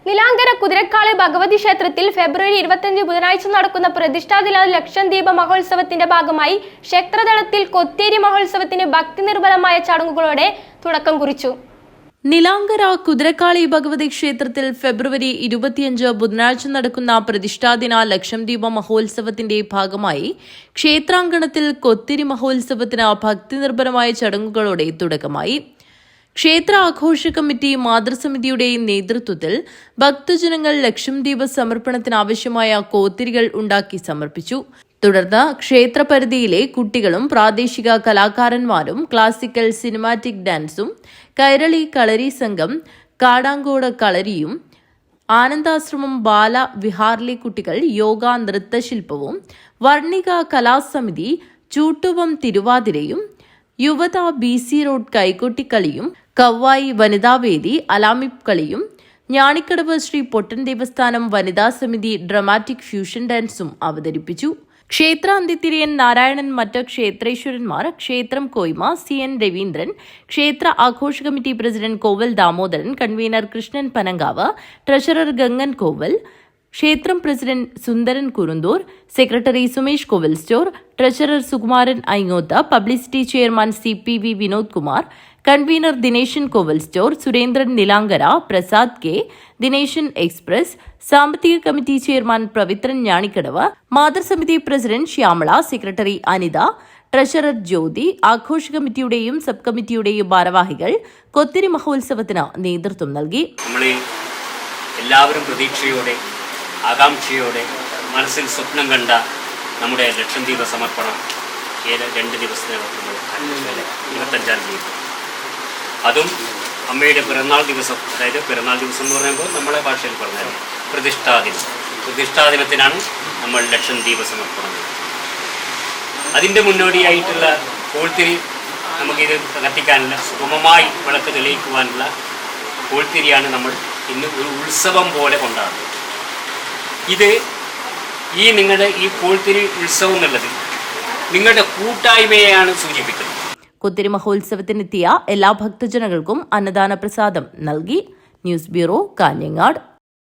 നിലാങ്കര കുതിരക്കാളി ഭഗവതി ക്ഷേത്രത്തിൽ ഫെബ്രുവരി 25 ബുധനാഴ്ച നടക്കുന്ന പ്രതിഷ്ഠാദിന ലക്ഷദ്വീപ മഹോത്സവത്തിന്റെ ഭാഗമായി ക്ഷേത്രതലത്തിൽ കൊത്തേരി മഹോത്സവത്തിന് ഭക്തി നിർഭരമായ ചടങ്ങുകളോടെ തുടക്കം കുറിച്ചു. നിലാങ്കര കുതിരക്കാളി ഭഗവതി ക്ഷേത്രത്തിൽ ഫെബ്രുവരി 25 ബുധനാഴ്ച നടക്കുന്ന പ്രതിഷ്ഠാദിന ലക്ഷദ്വീപ മഹോത്സവത്തിന്റെ ഭാഗമായി ക്ഷേത്രാങ്കണത്തിൽ കൊത്തിരി മഹോത്സവത്തിന് ഭക്തിനിർഭരമായ ചടങ്ങുകളോടെ തുടക്കമായി. ക്ഷേത്ര ആഘോഷ കമ്മിറ്റി മാതൃസമിതിയുടെ നേതൃത്വത്തിൽ ഭക്തജനങ്ങൾ ലക്ഷദ്വീപ് സമർപ്പണത്തിനാവശ്യമായ കോത്തിരികൾ ഉണ്ടാക്കി സമർപ്പിച്ചു. തുടർന്ന് ക്ഷേത്രപരിധിയിലെ കുട്ടികളും പ്രാദേശിക കലാകാരന്മാരും ക്ലാസിക്കൽ സിനിമാറ്റിക് ഡാൻസും കൈരളി കളരി സംഘം കാടാങ്കോട് കളരിയും ആനന്ദാശ്രമം ബാല വിഹാറിലെ കുട്ടികൾ യോഗ നൃത്തശില്പവും വർണ്ണിക കലാസമിതി ചൂട്ടുവം തിരുവാതിരയും യുവത BC റോഡ് കൈകൊട്ടിക്കളിയും കവ്വായി വനിതാവേദി അലാമിപ് കളിയും ഞാണിക്കടവ് ശ്രീ പൊട്ടൻ ദേവസ്ഥാനം വനിതാ സമിതി ഡ്രമാറ്റിക് ഫ്യൂഷൻ ഡാൻസും അവതരിപ്പിച്ചു. ക്ഷേത്ര അന്തിതിരിയൻ നാരായണൻ, മറ്റ് ക്ഷേത്രേശ്വരന്മാർ, ക്ഷേത്രം കോയ്മ, CN രവീന്ദ്രൻ, ക്ഷേത്ര ആഘോഷ committee president Koval Damodaran, convener Krishnan Panankavu, treasurer Gangan Koval, ക്ഷേത്രം president Sundaran Kurunthoor, secretary Sumesh Koval store, treasurer Sukumaran Ainghoth, publicity chairman CPV Vinod Kumar, convener Dineshan Koval store, Surendran Nilankara, Prasad K, Dineshan express, സാമ്പത്തിക കമ്മിറ്റി ചെയർമാൻ പവിത്രൻ ഞാണിക്കടവ്, മാതൃസമിതി president Shyamala, secretary Anitha, treasurer Jyothi, ആഘോഷ കമ്മിറ്റിയുടെയും സബ് കമ്മിറ്റിയുടെയും ഭാരവാഹികൾ കൊത്തിരി മഹോത്സവത്തിന് നേതൃത്വം നൽകി. എല്ലാവരും പ്രതീക്ഷയോടെ ആകാംക്ഷയോടെ മനസ്സിൽ സ്വപ്നം കണ്ട നമ്മുടെ ലക്ഷദ്വീപ സമർപ്പണം 2 ദിവസത്തെ നടത്തുന്നത് 25-ാം തീയതി. അതും അമ്മയുടെ പിറന്നാൾ ദിവസം, അതായത് പിറന്നാൾ ദിവസം എന്ന് പറയുമ്പോൾ നമ്മളെ ഭാഷയിൽ പറഞ്ഞാൽ പ്രതിഷ്ഠാദിനത്തിനാണ് നമ്മൾ ലക്ഷദ്വീപ സമർപ്പണം. അതിൻ്റെ മുന്നോടിയായിട്ടുള്ള കോൾത്തിരി നമുക്കിത് കത്തിക്കാനുള്ള സുഗമമായി വിളക്ക് തെളിയിക്കുവാനുള്ള കോൾത്തിരിയാണ് നമ്മൾ ഇന്ന് ഒരു ഉത്സവം പോലെ കൊണ്ടാടുന്നത്. ഇത് നിങ്ങളുടെ ഈ കോൾത്തിരി ഉത്സവം എന്നുള്ളത് നിങ്ങളുടെ കൂട്ടായ്മയെയാണ് സൂചിപ്പിക്കുന്നത്. കൊത്തിരി മഹോത്സവത്തിനെത്തിയ എല്ലാ ഭക്തജനങ്ങൾക്കും അന്നദാന പ്രസാദം നൽകി. News bureau, Kanhangad.